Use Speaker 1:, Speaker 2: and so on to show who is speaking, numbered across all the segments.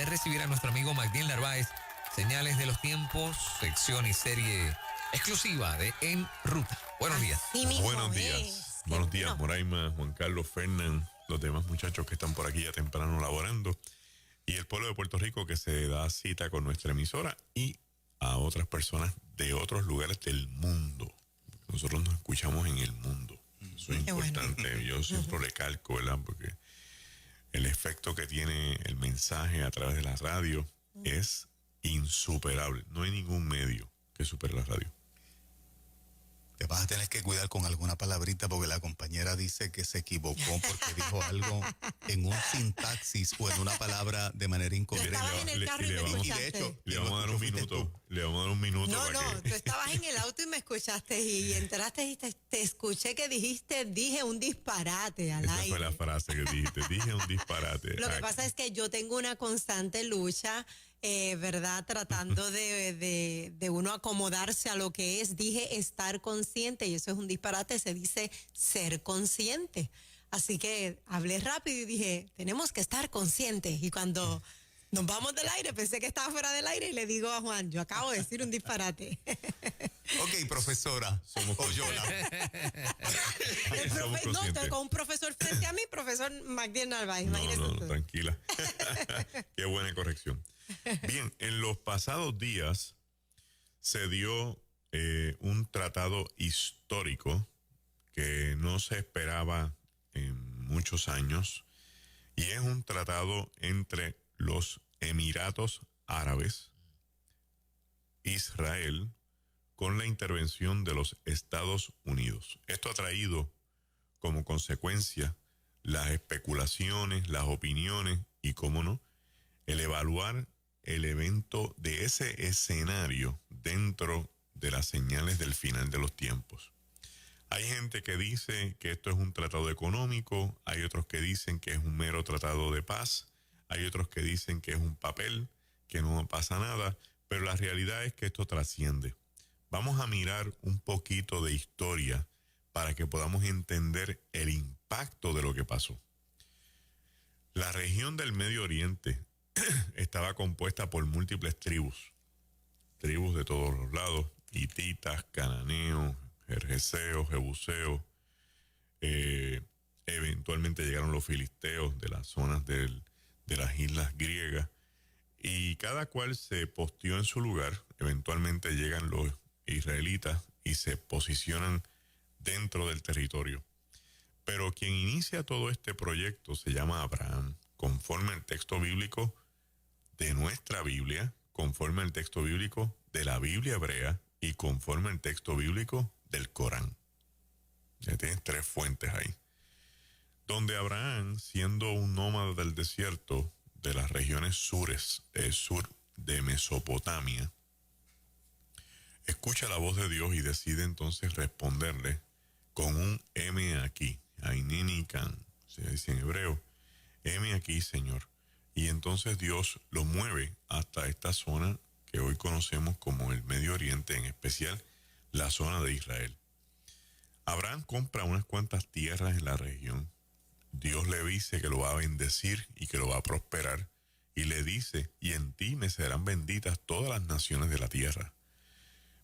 Speaker 1: recibir a nuestro amigo Magdiel Narváez. Señales de los tiempos, sección y serie exclusiva de En Ruta. Buenos días.
Speaker 2: Buenos días. Buenos días, Moraima, Juan Carlos, Fernán, los demás muchachos que están por aquí ya temprano laborando. Y el pueblo de Puerto Rico que se da cita con nuestra emisora y a otras personas de otros lugares del mundo. Nosotros nos escuchamos en el mundo. Eso es importante. Bueno. Yo siempre le calco, ¿verdad? Porque el efecto que tiene el mensaje a través de la radio es insuperable. No hay ningún medio que supere la radio.
Speaker 3: Te vas a tener que cuidar con alguna palabrita porque la compañera dice que se equivocó porque dijo algo en un sintaxis o en una palabra de manera incorrecta.
Speaker 4: Estabas en el carro y me escuchaste.
Speaker 2: Le vamos a dar un minuto. Le vamos a dar un minuto.
Speaker 4: No, tú estabas en el auto y me escuchaste y entraste y te escuché que dije un disparate al aire.
Speaker 2: Esa fue la frase que dijiste, dije un disparate.
Speaker 4: Lo que pasa es que yo tengo una constante lucha, ¿verdad? Tratando de uno acomodarse a lo que es. Dije estar consciente y eso es un disparate, se dice ser consciente. Así que hablé rápido y dije, tenemos que estar conscientes. Y cuando nos vamos del aire, pensé que estaba fuera del aire y le digo a Juan, yo acabo de decir un disparate.
Speaker 3: Ok, profesora.
Speaker 2: Somos conscientes.
Speaker 4: No, estoy con un profesor frente a mí, profesor Magdiel Narváez.
Speaker 2: No, tranquila. Qué buena corrección. Bien, en los pasados días se dio un tratado histórico que no se esperaba en muchos años y es un tratado entre los Emiratos Árabes, Israel, con la intervención de los Estados Unidos. Esto ha traído como consecuencia las especulaciones, las opiniones y, cómo no, el evaluar el evento de ese escenario dentro de las señales del final de los tiempos. Hay gente que dice que esto es un tratado económico, hay otros que dicen que es un mero tratado de paz, hay otros que dicen que es un papel, que no pasa nada, pero la realidad es que esto trasciende. Vamos a mirar un poquito de historia para que podamos entender el impacto de lo que pasó. La región del Medio Oriente estaba compuesta por múltiples tribus de todos los lados, hititas, cananeos, jerjeseos, jebuseos, eventualmente llegaron los filisteos de las zonas de las islas griegas, y cada cual se posteó en su lugar. Eventualmente llegan los israelitas y se posicionan dentro del territorio. Pero quien inicia todo este proyecto se llama Abraham, conforme al texto bíblico de nuestra Biblia, conforme al texto bíblico de la Biblia hebrea y conforme al texto bíblico del Corán. Ya tienes 3 fuentes ahí. Donde Abraham, siendo un nómada del desierto de las regiones sur de Mesopotamia, escucha la voz de Dios y decide entonces responderle con un heme aquí, ainini kan, se dice en hebreo, heme aquí, Señor. Y entonces Dios lo mueve hasta esta zona que hoy conocemos como el Medio Oriente, en especial la zona de Israel. Abraham compra unas cuantas tierras en la región. Dios le dice que lo va a bendecir y que lo va a prosperar. Y le dice, y en ti me serán benditas todas las naciones de la tierra.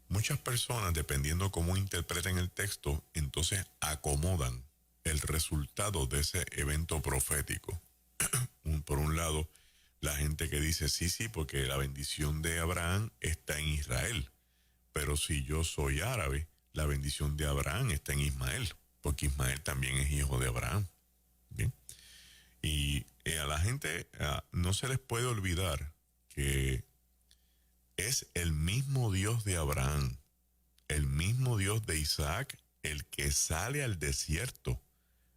Speaker 2: Muchas personas, dependiendo cómo interpreten el texto, entonces acomodan el resultado de ese evento profético. Por un lado, la gente que dice, sí, porque la bendición de Abraham está en Israel. Pero si yo soy árabe, la bendición de Abraham está en Ismael, porque Ismael también es hijo de Abraham. Bien. Y a la gente no se les puede olvidar que es el mismo Dios de Abraham, el mismo Dios de Isaac, el que sale al desierto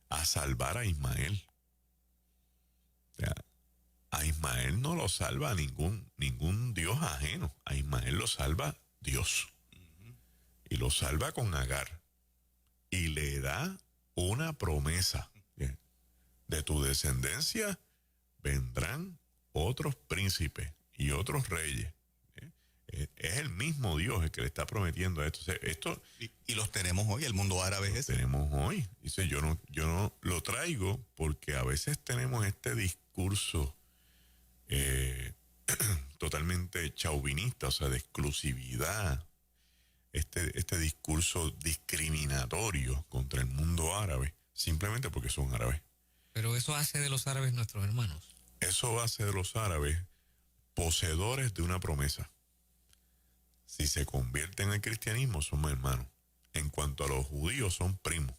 Speaker 2: a salvar a Ismael. O sea, a Ismael no lo salva ningún Dios ajeno. A Ismael lo salva Dios. Y lo salva con Agar. Y le da una promesa. De tu descendencia vendrán otros príncipes y otros reyes. Es el mismo Dios el que le está prometiendo esto. O sea,
Speaker 3: y los tenemos hoy, el mundo árabe es ese.
Speaker 2: Tenemos hoy. Dice, yo no lo traigo porque a veces tenemos este discurso totalmente chauvinista, o sea, de exclusividad, este discurso discriminatorio contra el mundo árabe, simplemente porque son árabes.
Speaker 1: Pero eso hace de los árabes nuestros hermanos.
Speaker 2: Eso hace de los árabes poseedores de una promesa. Si se convierten al cristianismo, somos hermanos. En cuanto a los judíos, son primos,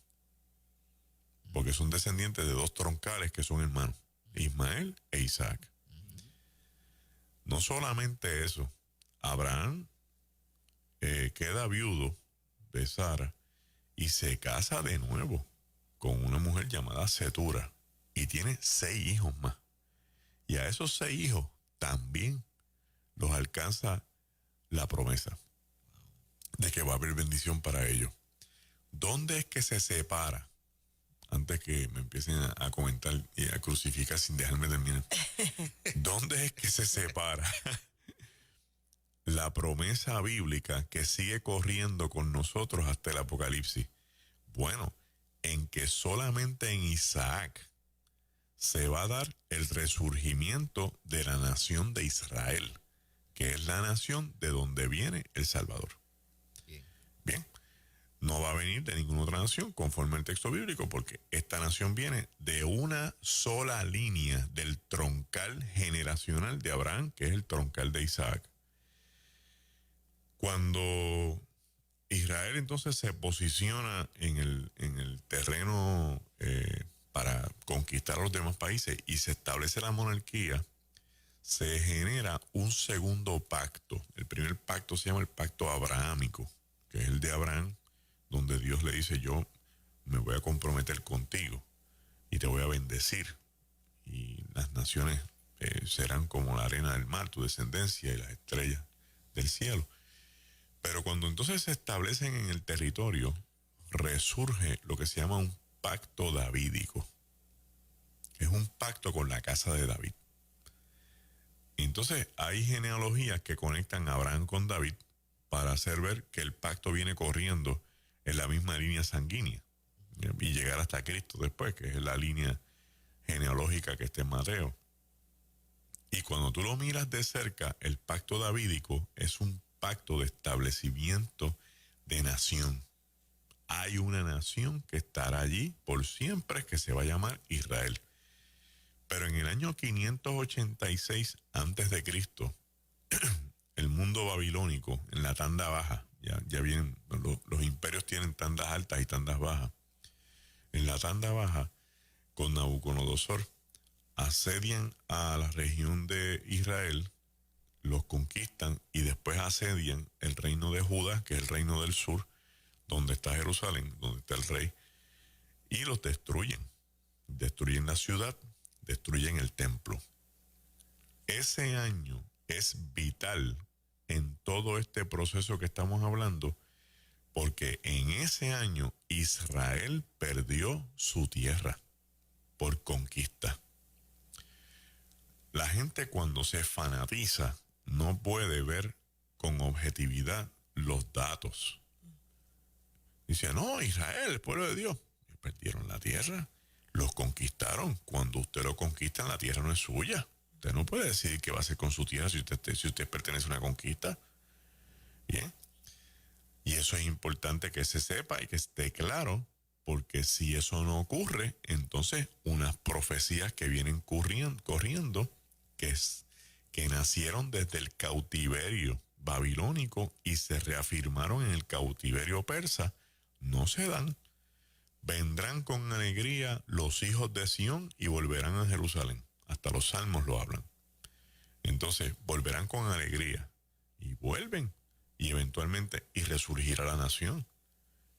Speaker 2: porque son descendientes de dos troncales que son hermanos, Ismael e Isaac. No solamente eso, Abraham queda viudo de Sara y se casa de nuevo con una mujer llamada Setura y tiene 6 hijos más. Y a esos 6 hijos también los alcanza la promesa de que va a haber bendición para ellos. ¿Dónde es que se separa? Antes que me empiecen a comentar y a crucificar sin dejarme terminar. ¿Dónde es que se separa la promesa bíblica que sigue corriendo con nosotros hasta el Apocalipsis? Bueno, en que solamente en Isaac se va a dar el resurgimiento de la nación de Israel, que es la nación de donde viene el Salvador. Bien, no va a venir de ninguna otra nación conforme al texto bíblico, porque esta nación viene de una sola línea del troncal generacional de Abraham, que es el troncal de Isaac. Cuando Israel entonces se posiciona en el terreno para conquistar a los demás países y se establece la monarquía, se genera un segundo pacto. El primer pacto se llama el pacto abrahámico, que es el de Abraham, donde Dios le dice: yo me voy a comprometer contigo y te voy a bendecir, y las naciones serán como la arena del mar, tu descendencia, y las estrellas del cielo. Pero cuando entonces se establecen en el territorio, resurge lo que se llama un pacto davídico. Es un pacto con la casa de David. Entonces hay genealogías que conectan a Abraham con David para hacer ver que el pacto viene corriendo en la misma línea sanguínea y llegar hasta Cristo después, que es la línea genealógica que está en Mateo. Y cuando tú lo miras de cerca, el pacto davídico es un pacto de establecimiento de nación. Hay una nación que estará allí por siempre, que se va a llamar Israel. Pero en el año 586 antes de Cristo, el mundo babilónico, en la tanda baja, ya vienen, los imperios tienen tandas altas y tandas bajas. En la tanda baja, con Nabucodonosor, asedian a la región de Israel, los conquistan y después asedian el reino de Judá, que es el reino del sur, donde está Jerusalén, donde está el rey, y los destruyen. Destruyen la ciudad, destruyen el templo. Ese año es vital en todo este proceso que estamos hablando, porque en ese año Israel perdió su tierra por conquista. La gente, cuando se fanatiza, no puede ver con objetividad los datos. Dice: no, Israel, el pueblo de Dios, perdieron la tierra, los conquistaron. Cuando usted lo conquista, la tierra no es suya. Usted no puede decidir qué va a hacer con su tierra si usted pertenece a una conquista. Bien. Y eso es importante que se sepa y que esté claro, porque si eso no ocurre, entonces unas profecías que vienen corriendo, que nacieron desde el cautiverio babilónico y se reafirmaron en el cautiverio persa, no se dan. Vendrán con alegría los hijos de Sión y volverán a Jerusalén. Hasta los salmos lo hablan. Entonces, volverán con alegría y vuelven, y eventualmente y resurgirá la nación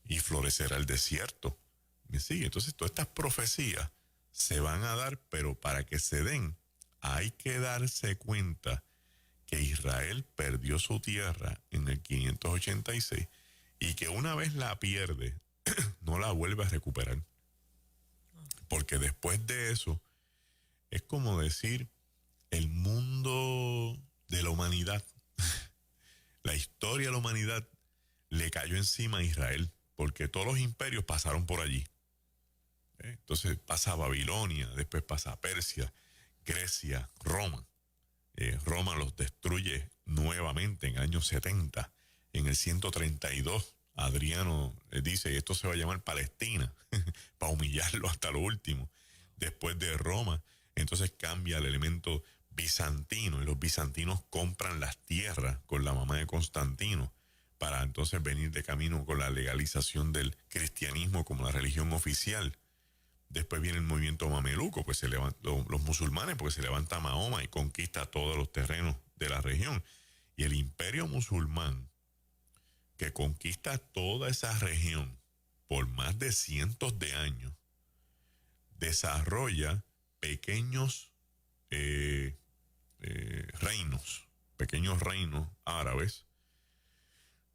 Speaker 2: y florecerá el desierto. ¿Me sigue? Entonces, todas estas profecías se van a dar, pero para que se den, hay que darse cuenta que Israel perdió su tierra en el 586 y que una vez la pierde, no la vuelve a recuperar. Porque después de eso, es como decir, el mundo de la humanidad, la historia de la humanidad le cayó encima a Israel, porque todos los imperios pasaron por allí. Entonces pasa Babilonia, después pasa Persia, Grecia, Roma. Roma los destruye nuevamente en el año 70. En el 132, Adriano dice, esto se va a llamar Palestina, para humillarlo hasta lo último. Después de Roma, entonces cambia el elemento bizantino, y los bizantinos compran las tierras con la mamá de Constantino, para entonces venir de camino con la legalización del cristianismo como la religión oficial. Después viene el movimiento mameluco, pues los musulmanes, porque se levanta Mahoma y conquista todos los terrenos de la región. Y el imperio musulmán, que conquista toda esa región por más de cientos de años, desarrolla pequeños pequeños reinos árabes,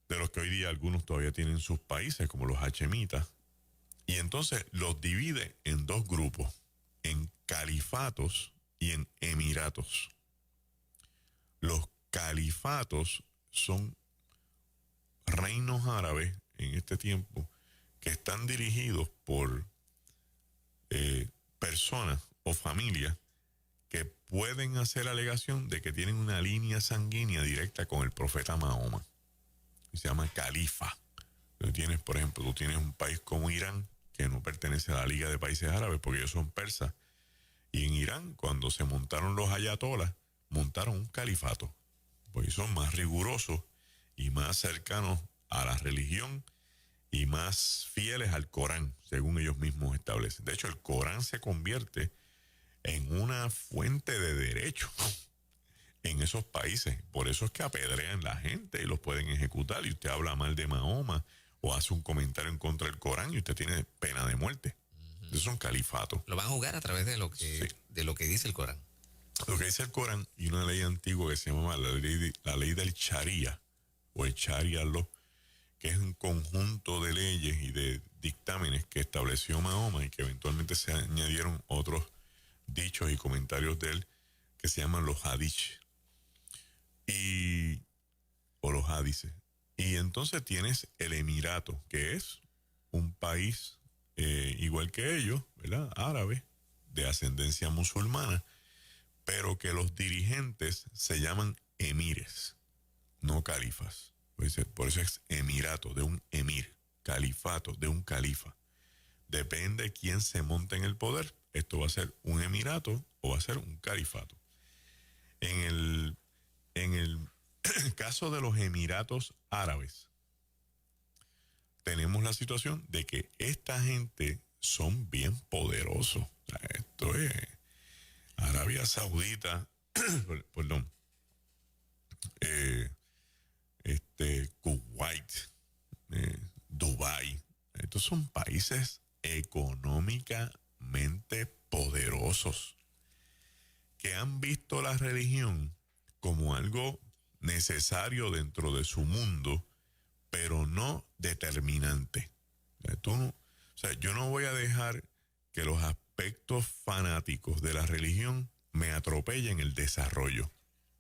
Speaker 2: de los que hoy día algunos todavía tienen sus países, como los hachemitas. Y entonces los divide en dos grupos, en califatos y en emiratos. Los califatos son reinos árabes en este tiempo que están dirigidos por personas o familias que pueden hacer alegación de que tienen una línea sanguínea directa con el profeta Mahoma. Se llama califa. Por ejemplo, tú tienes un país como Irán, que no pertenece a la Liga de Países Árabes porque ellos son persas. Y en Irán, cuando se montaron los ayatolas, montaron un califato, porque son más rigurosos y más cercanos a la religión y más fieles al Corán, según ellos mismos establecen. De hecho, el Corán se convierte en una fuente de derecho en esos países. Por eso es que apedrean la gente y los pueden ejecutar. Y usted habla mal de Mahoma o hace un comentario en contra del Corán y usted tiene pena de muerte. Esos son califatos.
Speaker 1: Lo van a jugar a través de lo que dice el Corán.
Speaker 2: Lo que dice el Corán y una ley antigua que se llama la ley del Sharia o el Sharia Law, que es un conjunto de leyes y de dictámenes que estableció Mahoma y que eventualmente se añadieron otros dichos y comentarios de él que se llaman los hadith o los hadices. Y entonces tienes el Emirato, que es un país igual que ellos, ¿verdad? Árabe, de ascendencia musulmana, pero que los dirigentes se llaman emires, no califas. Por eso es emirato, de un emir, califato, de un califa. Depende de quién se monte en el poder. Esto va a ser un emirato o va a ser un califato. En el caso de los Emiratos Árabes, tenemos la situación de que esta gente son bien poderosos. O sea, esto es Arabia Saudita, perdón, Kuwait, Dubái. Estos son países económicamente poderosos que han visto la religión como algo necesario dentro de su mundo, pero no determinante. Yo no voy a dejar que los aspectos fanáticos de la religión me atropellen el desarrollo.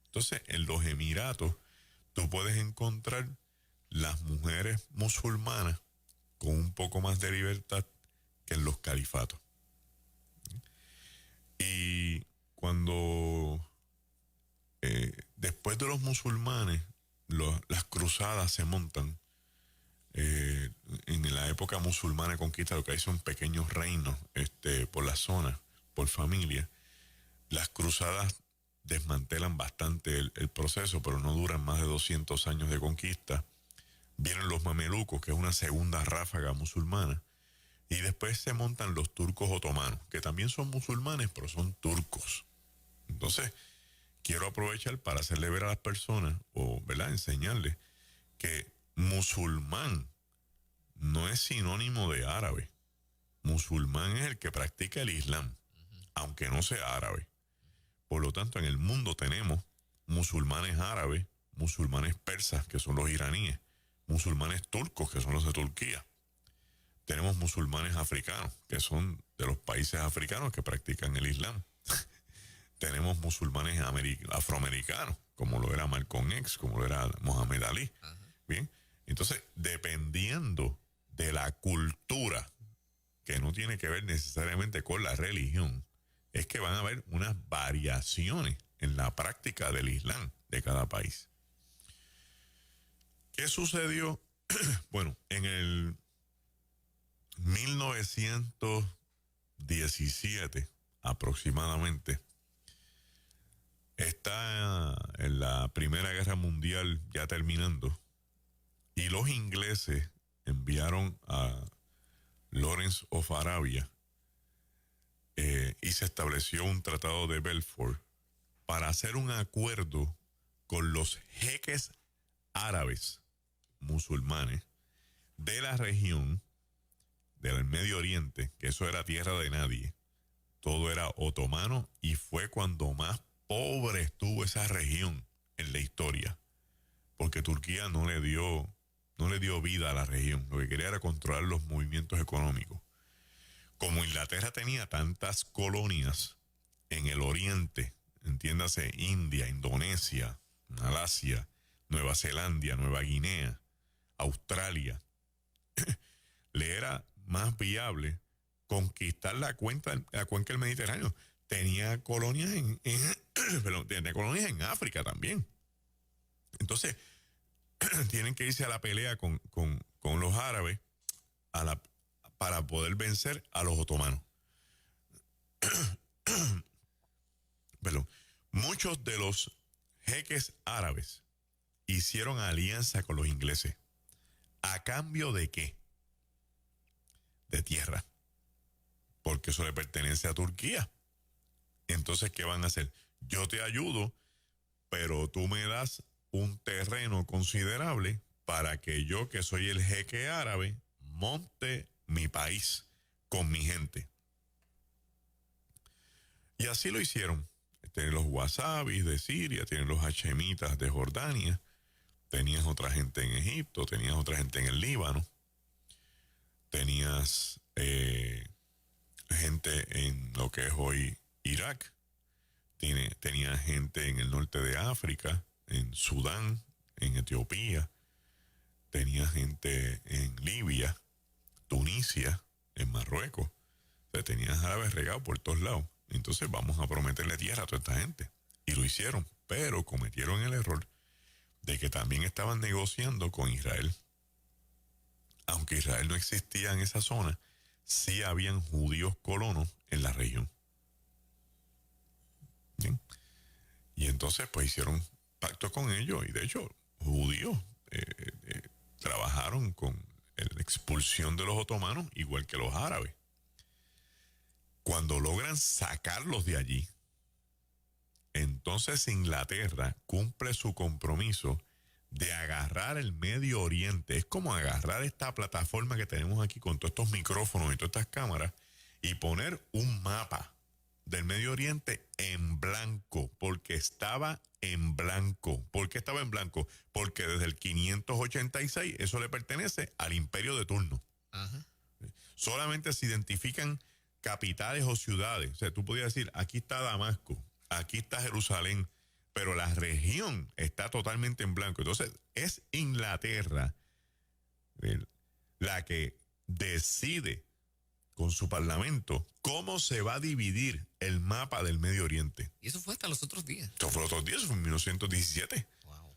Speaker 2: Entonces, en los Emiratos, tú puedes encontrar las mujeres musulmanas con un poco más de libertad que en los califatos. Y cuando después de los musulmanes, las cruzadas se montan, en la época musulmana de conquista, lo que hay son pequeños reinos por la zona, por familia. Las cruzadas desmantelan bastante el proceso, pero no duran más de 200 años de conquista. Vienen los mamelucos, que es una segunda ráfaga musulmana, y después se montan los turcos otomanos, que también son musulmanes, pero son turcos. Entonces, quiero aprovechar para hacerle ver a las personas, o ¿verdad?, enseñarles que musulmán no es sinónimo de árabe. Musulmán es el que practica el Islam, aunque no sea árabe. Por lo tanto, en el mundo tenemos musulmanes árabes, musulmanes persas, que son los iraníes, musulmanes turcos, que son los de Turquía. Tenemos musulmanes africanos, que son de los países africanos que practican el Islam. Tenemos musulmanes afroamericanos, como lo era Malcolm X, como lo era Mohamed Ali. Bien, entonces, dependiendo de la cultura, que no tiene que ver necesariamente con la religión, es que van a haber unas variaciones en la práctica del Islam de cada país. ¿Qué sucedió? Bueno, en el 1917 aproximadamente, está en la Primera Guerra Mundial ya terminando, y los ingleses enviaron a Lawrence of Arabia y se estableció un tratado de Balfour para hacer un acuerdo con los jeques árabes musulmanes de la región del Medio Oriente, que eso era tierra de nadie, todo era otomano, y fue cuando más pobre estuvo esa región en la historia, porque Turquía no le dio vida a la región, lo que quería era controlar los movimientos económicos. Como Inglaterra tenía tantas colonias en el oriente, entiéndase India, Indonesia, Malasia, Nueva Zelanda, Nueva Guinea, Australia, le era más viable conquistar la cuenca del Mediterráneo. Tenía colonias tenía colonias en África también. Entonces, tienen que irse a la pelea con los árabes para poder vencer a los otomanos. Perdón. Muchos de los jeques árabes hicieron alianza con los ingleses. ¿A cambio de qué? De tierra. Porque eso le pertenece a Turquía. Entonces, ¿qué van a hacer? Yo te ayudo, pero tú me das un terreno considerable para que yo, que soy el jeque árabe, monte mi país con mi gente. Y así lo hicieron. Tienen los wasabis de Siria, tienen los hachemitas de Jordania, tenías otra gente en Egipto, tenías otra gente en el Líbano, tenías gente en lo que es hoy Irak, tenía gente en el norte de África, en Sudán, en Etiopía, tenía gente en Libia, Tunisia, en Marruecos. O sea, tenías árabes regados por todos lados. Entonces vamos a prometerle tierra a toda esta gente. Y lo hicieron, pero cometieron el error de que también estaban negociando con Israel. Aunque Israel no existía en esa zona, sí habían judíos colonos en la región. ¿Bien? Y entonces pues hicieron pacto con ellos, y de hecho judíos trabajaron con la expulsión de los otomanos igual que los árabes. Cuando logran sacarlos de allí, entonces Inglaterra cumple su compromiso de agarrar el Medio Oriente. Es como agarrar esta plataforma que tenemos aquí con todos estos micrófonos y todas estas cámaras y poner un mapa del Medio Oriente en blanco, porque estaba en blanco. ¿Por qué estaba en blanco? Porque desde el 586 eso le pertenece al imperio de turno. Ajá. Solamente se identifican capitales o ciudades. O sea, tú podías decir, aquí está Damasco, aquí está Jerusalén, pero la región está totalmente en blanco. Entonces, es Inglaterra la que decide con su parlamento cómo se va a dividir el mapa del Medio Oriente.
Speaker 1: Y eso fue hasta los otros días.
Speaker 2: Eso fue los otros días, eso fue en 1917.
Speaker 1: Wow.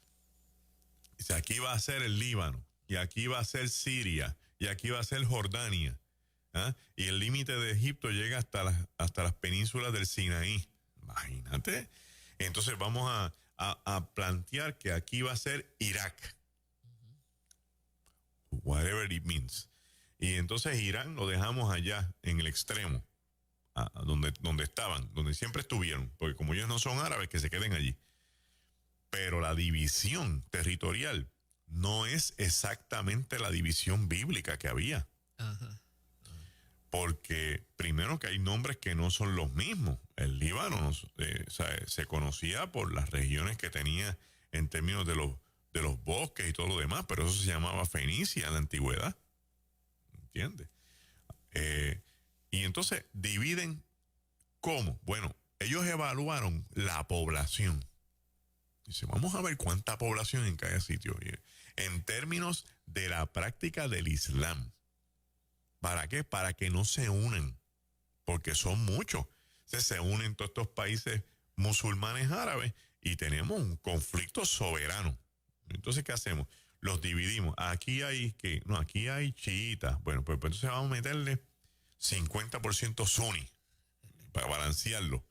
Speaker 2: O sea, aquí va a ser el Líbano, y aquí va a ser Siria, y aquí va a ser Jordania. ¿Ah? Y el límite de Egipto llega hasta las penínsulas del Sinaí. Imagínate. Entonces vamos a plantear que aquí va a ser Irak. Whatever it means. Y entonces Irán lo dejamos allá en el extremo, donde estaban, donde siempre estuvieron, porque como ellos no son árabes, que se queden allí. Pero la división territorial no es exactamente la división bíblica que había. Ajá. Porque primero que hay nombres que no son los mismos. El Líbano se conocía por las regiones que tenía en términos de los bosques y todo lo demás, pero eso se llamaba Fenicia en la antigüedad. ¿Entiendes? Y entonces dividen ¿cómo? Bueno, ellos evaluaron la población. Dice, vamos a ver cuánta población en cada sitio. En términos de la práctica del Islam. ¿Para qué? Para que no se unan, porque son muchos. Se unen todos estos países musulmanes árabes y tenemos un conflicto soberano. Entonces, ¿qué hacemos? Los dividimos. Aquí hay aquí hay chiitas. Bueno, pues entonces vamos a meterle 50% suní para balancearlo.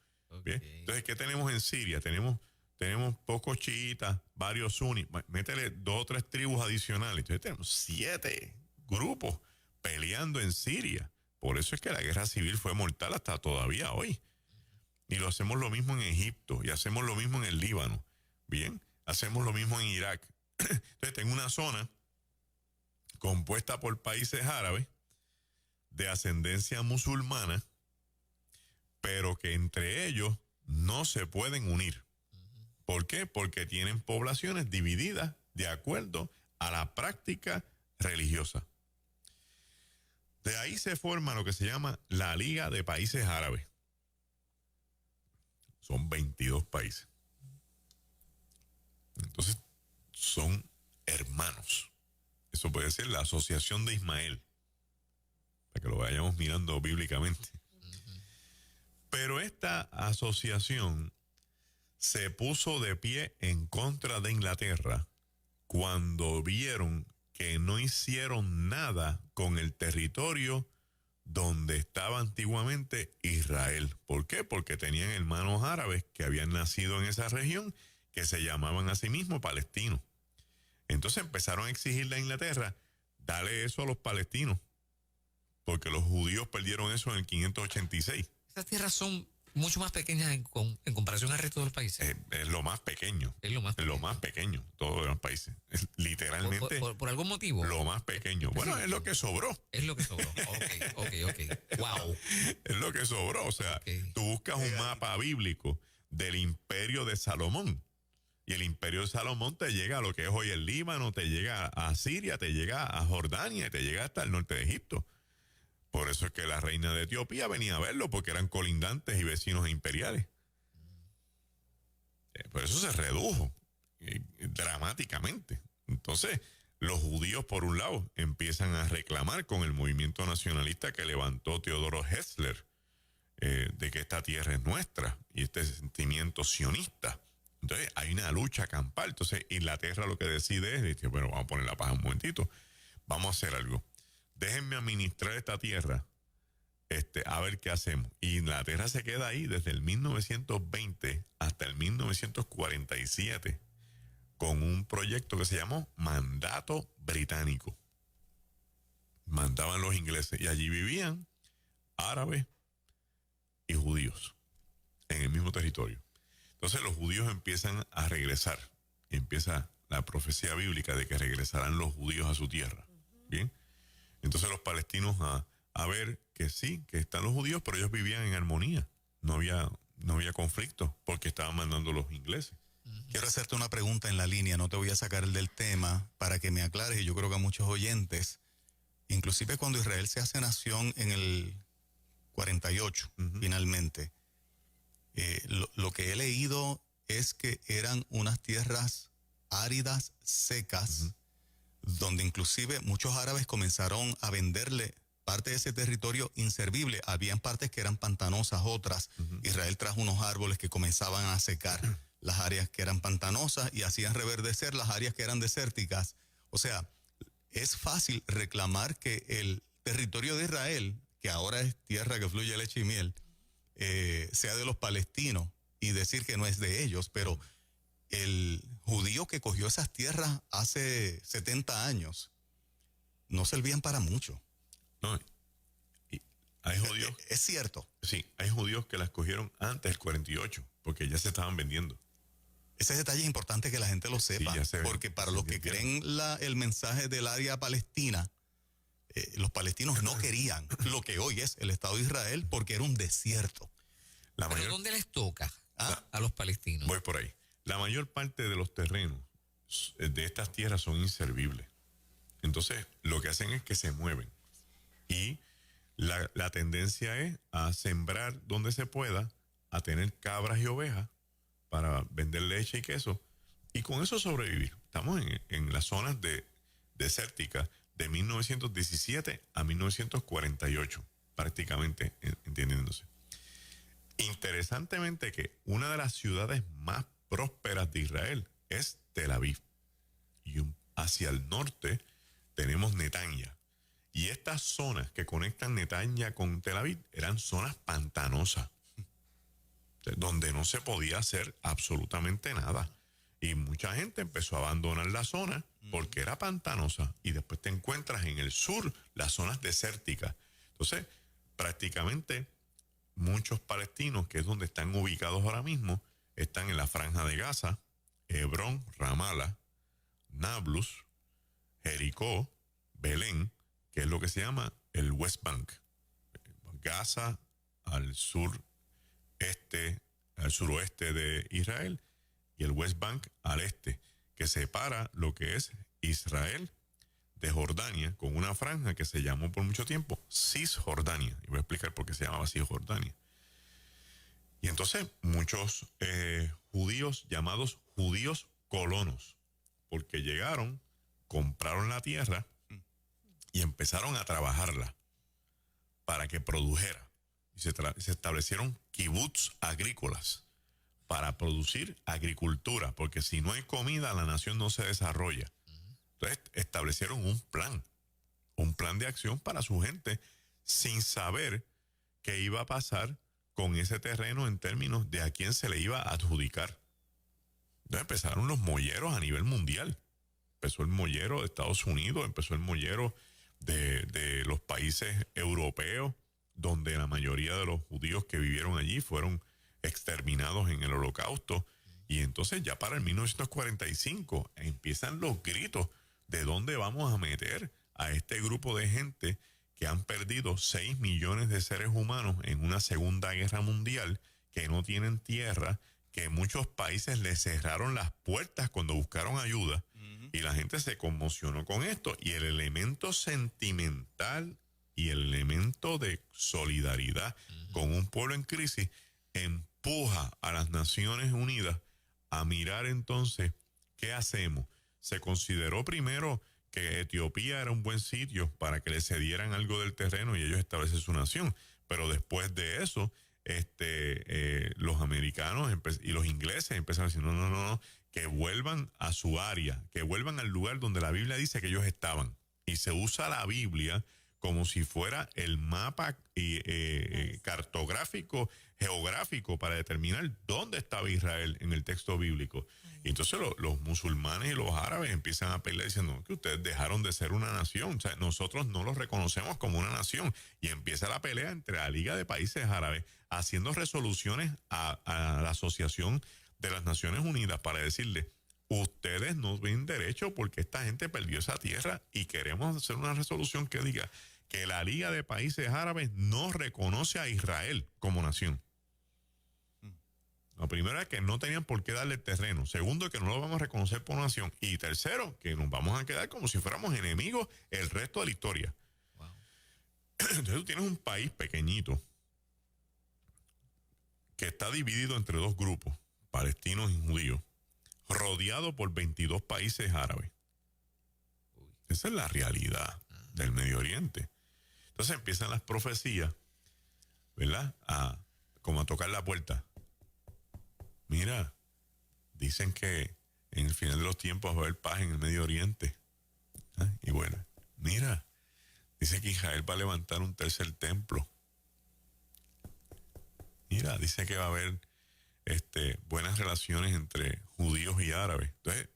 Speaker 2: ¿Bien? Entonces, ¿qué tenemos en Siria? Tenemos pocos chiitas, varios suní. Métele 2 o 3 tribus adicionales. Entonces tenemos 7 grupos peleando en Siria. Por eso es que la guerra civil fue mortal hasta todavía hoy. Y lo hacemos lo mismo en Egipto y hacemos lo mismo en el Líbano. Bien, hacemos lo mismo en Irak. Entonces tengo una zona compuesta por países árabes de ascendencia musulmana, pero que entre ellos no se pueden unir. ¿Por qué? Porque tienen poblaciones divididas de acuerdo a la práctica religiosa. De ahí se forma lo que se llama la Liga de Países Árabes. Son 22 países. Entonces, son hermanos. Eso puede ser la Asociación de Ismael, para que lo vayamos mirando bíblicamente. Pero esta asociación se puso de pie en contra de Inglaterra cuando vieron que no hicieron nada con el territorio donde estaba antiguamente Israel. ¿Por qué? Porque tenían hermanos árabes que habían nacido en esa región que se llamaban a sí mismos palestinos. Entonces empezaron a exigirle a Inglaterra, dale eso a los palestinos, porque los judíos perdieron eso en el 586.
Speaker 1: Esas tierras son mucho más pequeñas en comparación al resto de los países.
Speaker 2: Es lo más pequeño.
Speaker 1: Es lo más pequeño.
Speaker 2: Lo más pequeño, todos los países. Es literalmente.
Speaker 1: ¿Por algún motivo?
Speaker 2: Lo más pequeño. Bueno, es lo que sobró.
Speaker 1: Es lo que sobró. Ok. Wow.
Speaker 2: Es lo que sobró. O sea, tú buscas un mapa bíblico del imperio de Salomón. Y el imperio de Salomón te llega a lo que es hoy el Líbano, te llega a Siria, te llega a Jordania y te llega hasta el norte de Egipto. Por eso es que la reina de Etiopía venía a verlo, porque eran colindantes y vecinos imperiales. Por eso se redujo dramáticamente. Entonces, los judíos, por un lado, empiezan a reclamar con el movimiento nacionalista que levantó Teodoro Herzl, de que esta tierra es nuestra, y este sentimiento sionista. Entonces, hay una lucha campal. Entonces, Inglaterra lo que decide es, dice, bueno, vamos a poner la paz un momentito, vamos a hacer algo. Déjenme administrar esta tierra, a ver qué hacemos. Y Inglaterra se queda ahí desde el 1920 hasta el 1947 con un proyecto que se llamó Mandato Británico. Mandaban los ingleses y allí vivían árabes y judíos en el mismo territorio. Entonces los judíos empiezan a regresar. Empieza la profecía bíblica de que regresarán los judíos a su tierra. ¿Bien? Entonces los palestinos a ver que sí, que están los judíos, pero ellos vivían en armonía. No había conflicto porque estaban mandando los ingleses.
Speaker 3: Quiero hacerte una pregunta en la línea, no te voy a sacar del tema para que me aclares, y yo creo que a muchos oyentes, inclusive cuando Israel se hace nación en el 48, finalmente, lo que he leído es que eran unas tierras áridas, secas, donde inclusive muchos árabes comenzaron a venderle parte de ese territorio inservible. Habían partes que eran pantanosas, otras. Israel trajo unos árboles que comenzaban a secar las áreas que eran pantanosas y hacían reverdecer las áreas que eran desérticas. O sea, es fácil reclamar que el territorio de Israel, que ahora es tierra que fluye leche y miel, sea de los palestinos y decir que no es de ellos, pero el judío que cogió esas tierras hace 70 años no servían para mucho.
Speaker 2: No, y hay judíos.
Speaker 3: Es cierto.
Speaker 2: Sí, hay judíos que las cogieron antes del 48, porque ya se estaban vendiendo.
Speaker 3: Ese detalle es importante que la gente lo sepa, porque para los que creen el mensaje del área palestina, los palestinos no querían lo que hoy es el Estado de Israel porque era un desierto.
Speaker 1: ¿Pero dónde les toca a los palestinos?
Speaker 2: Voy por ahí. La mayor parte de los terrenos de estas tierras son inservibles. Entonces, lo que hacen es que se mueven. Y la tendencia es a sembrar donde se pueda, a tener cabras y ovejas para vender leche y queso, y con eso sobrevivir. Estamos en las zonas desérticas de 1917 a 1948, prácticamente, entendiéndose. Interesantemente que una de las ciudades más prósperas de Israel es Tel Aviv. Y hacia el norte tenemos Netanya. Y estas zonas que conectan Netanya con Tel Aviv eran zonas pantanosas, donde no se podía hacer absolutamente nada. Y mucha gente empezó a abandonar la zona porque era pantanosa. Y después te encuentras en el sur las zonas desérticas. Entonces, prácticamente muchos palestinos, que es donde están ubicados ahora mismo, están en la Franja de Gaza, Hebrón, Ramala, Nablus, Jericó, Belén, que es lo que se llama el West Bank. Gaza al suroeste de Israel, y el West Bank al este, que separa lo que es Israel de Jordania, con una franja que se llamó por mucho tiempo Cisjordania. Y voy a explicar por qué se llamaba Cisjordania. Y entonces muchos judíos, llamados judíos colonos, porque llegaron, compraron la tierra y empezaron a trabajarla para que produjera. Y se establecieron kibbutz agrícolas para producir agricultura, porque si no hay comida, la nación no se desarrolla. Entonces establecieron un plan de acción para su gente, sin saber qué iba a pasar con ese terreno en términos de a quién se le iba a adjudicar. Entonces empezaron los molleros a nivel mundial. Empezó el mollero de Estados Unidos, empezó el mollero de los países europeos, donde la mayoría de los judíos que vivieron allí fueron exterminados en el Holocausto. Y entonces ya para el 1945 empiezan los gritos de dónde vamos a meter a este grupo de gente que han perdido 6 millones de seres humanos en una Segunda Guerra Mundial, que no tienen tierra, que muchos países les cerraron las puertas cuando buscaron ayuda, y la gente se conmocionó con esto. Y el elemento sentimental y el elemento de solidaridad con un pueblo en crisis empuja a las Naciones Unidas a mirar entonces qué hacemos. Se consideró primero que Etiopía era un buen sitio para que le cedieran algo del terreno y ellos establecen su nación, pero después de eso los americanos y los ingleses empezaron a decir no, que vuelvan a su área, que vuelvan al lugar donde la Biblia dice que ellos estaban, y se usa la Biblia como si fuera el mapa cartográfico, geográfico, para determinar dónde estaba Israel en el texto bíblico. Y entonces los musulmanes y los árabes empiezan a pelear diciendo que ustedes dejaron de ser una nación, o sea, nosotros no los reconocemos como una nación. Y empieza la pelea entre la Liga de Países Árabes, haciendo resoluciones a la Asociación de las Naciones Unidas para decirle: ustedes no ven derecho porque esta gente perdió esa tierra, y queremos hacer una resolución que diga que la Liga de Países Árabes no reconoce a Israel como nación. La primera es que no tenían por qué darle terreno. Segundo, que no lo vamos a reconocer por nación. Y tercero, que nos vamos a quedar como si fuéramos enemigos el resto de la historia. Wow. Entonces tú tienes un país pequeñito que está dividido entre dos grupos, palestinos y judíos, rodeado por 22 países árabes. Esa es la realidad del Medio Oriente. Entonces empiezan las profecías, ¿verdad? Como a tocar la puerta. Mira, dicen que en el final de los tiempos va a haber paz en el Medio Oriente. Y bueno, mira, dice que Israel va a levantar un tercer templo. Mira, dice que va a haber buenas relaciones entre judíos y árabes. Entonces,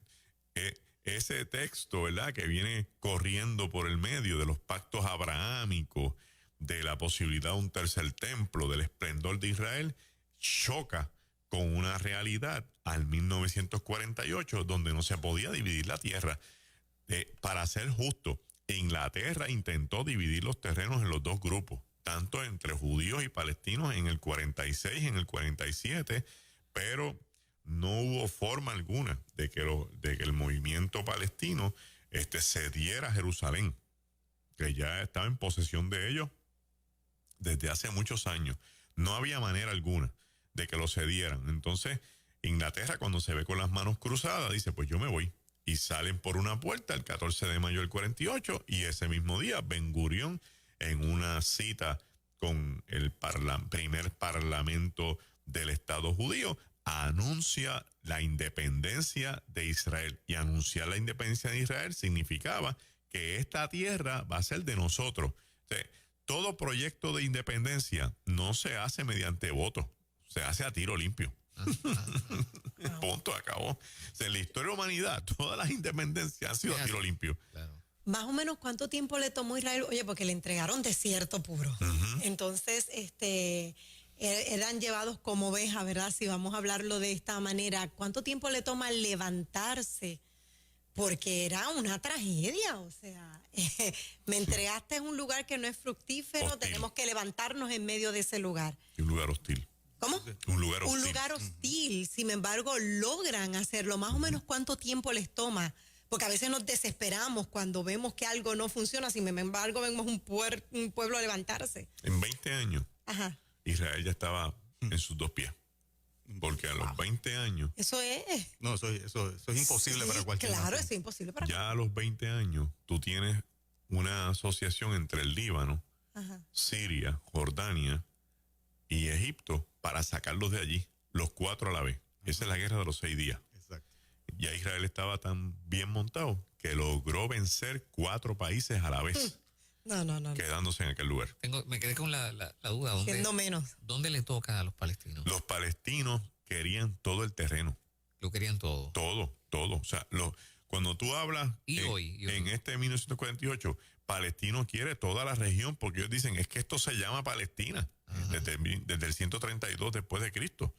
Speaker 2: ese texto, ¿verdad?, que viene corriendo por el medio de los pactos abrahámicos, de la posibilidad de un tercer templo, del esplendor de Israel, choca con una realidad al 1948, donde no se podía dividir la tierra. Para ser justo, Inglaterra intentó dividir los terrenos en los dos grupos, tanto entre judíos y palestinos en el 46, en el 47, pero no hubo forma alguna de que el movimiento palestino cediera a Jerusalén, que ya estaba en posesión de ellos desde hace muchos años. No había manera alguna de que lo cedieran. Entonces, Inglaterra, cuando se ve con las manos cruzadas, dice: pues yo me voy. Y salen por una puerta el 14 de mayo del 48, y ese mismo día Ben Gurión, en una cita con el primer parlamento del Estado judío, anuncia la independencia de Israel. Y anunciar la independencia de Israel significaba que esta tierra va a ser de nosotros. O sea, todo proyecto de independencia no se hace mediante voto, se hace a tiro limpio. Punto, acabó. O sea, en la historia de la humanidad, todas las independencias han sido a tiro limpio.
Speaker 1: Claro.
Speaker 4: Más o menos, ¿cuánto tiempo le tomó a Israel? Oye, porque le entregaron desierto puro. Entonces, eran llevados como ovejas, ¿verdad? Si vamos a hablarlo de esta manera, ¿cuánto tiempo le toma levantarse? Porque era una tragedia, o sea, me entregaste en un lugar que no es fructífero,
Speaker 2: Hostil.
Speaker 4: tenemos que levantarnos en medio de ese lugar.
Speaker 2: Un lugar hostil.
Speaker 4: ¿Cómo?
Speaker 2: Un lugar hostil.
Speaker 4: Un lugar hostil, sin embargo, logran hacerlo. Más o menos, ¿cuánto tiempo les toma? Porque a veces nos desesperamos cuando vemos que algo no funciona, sin embargo, vemos un pueblo levantarse.
Speaker 2: En 20 años,
Speaker 4: Ajá.
Speaker 2: Israel ya estaba en sus dos pies. Porque a los 20 años,
Speaker 4: Eso es.
Speaker 3: No, eso es imposible
Speaker 4: Sí,
Speaker 3: para cualquier
Speaker 4: claro,
Speaker 3: nación.
Speaker 4: eso es imposible para
Speaker 2: ya a los 20 años, tú tienes una asociación entre el Líbano,
Speaker 4: Ajá.
Speaker 2: Siria, Jordania y Egipto para sacarlos de allí, los cuatro a la vez. Esa es la guerra de los 6 días.
Speaker 3: Exacto.
Speaker 2: Ya Israel estaba tan bien montado que logró vencer 4 países a la vez,
Speaker 4: No.
Speaker 2: quedándose en aquel lugar.
Speaker 1: Me quedé con la duda.
Speaker 4: Siendo menos.
Speaker 1: ¿Dónde le toca a los palestinos?
Speaker 2: Los palestinos querían todo el terreno,
Speaker 1: Lo querían todo.
Speaker 2: todo. O sea, cuando tú hablas
Speaker 1: Hoy.
Speaker 2: en este 1948, Palestino quiere toda la región porque ellos dicen, es que esto se llama Palestina desde el 132 después de Cristo.